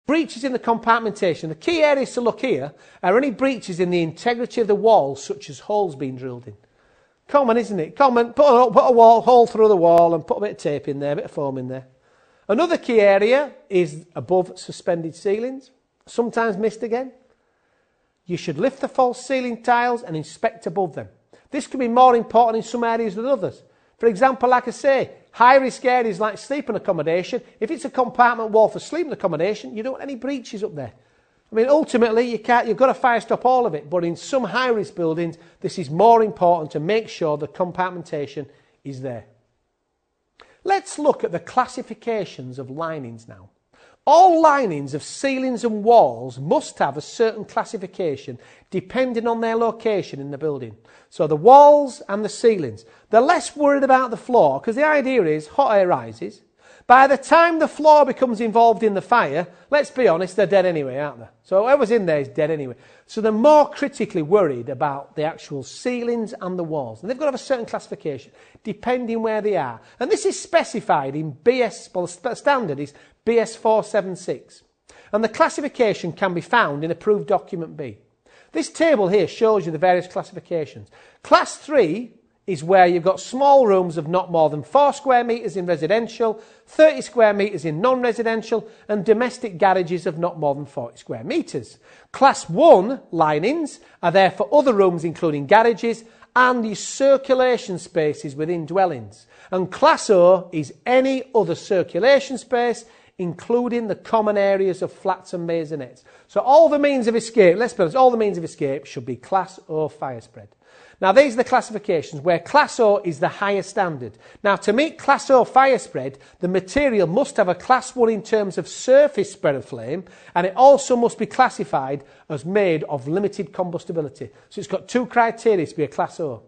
Breaches in the compartmentation. The key areas to look here are any breaches in the integrity of the wall, such as holes being drilled in. Common, isn't it? Common. Put a hole through the wall and put a bit of tape in there, a bit of foam in there. Another key area is above suspended ceilings. Sometimes missed again. You should lift the false ceiling tiles and inspect above them. This can be more important in some areas than others. For example, like I say, high-risk areas like sleeping accommodation, if it's a compartment wall for sleeping accommodation, you don't want any breaches up there. I mean, ultimately, you've got to fire stop all of it, but in some high-risk buildings, this is more important to make sure the compartmentation is there. Let's look at the classifications of linings now. All linings of ceilings and walls must have a certain classification depending on their location in the building. So the walls and the ceilings. They're less worried about the floor because the idea is hot air rises. By the time the floor becomes involved in the fire, let's be honest, they're dead anyway, aren't they? So whoever's in there is dead anyway. So they're more critically worried about the actual ceilings and the walls. And they've got to have a certain classification depending where they are. And this is specified in BS, well, the standard is BS 476. And the classification can be found in Approved Document B. This table here shows you the various classifications. Class 3 is where you've got small rooms of not more than 4 square metres in residential, 30 square metres in non-residential, and domestic garages of not more than 40 square metres. Class 1 linings are there for other rooms including garages and your circulation spaces within dwellings. And Class O is any other circulation space including the common areas of flats and maisonettes. So all the means of escape, let's be honest, all the means of escape should be Class O fire spread. Now these are the classifications where Class O is the higher standard. Now to meet Class O fire spread, the material must have a Class 1 in terms of surface spread of flame, and it also must be classified as made of limited combustibility. So it's got 2 criteria to be a Class O.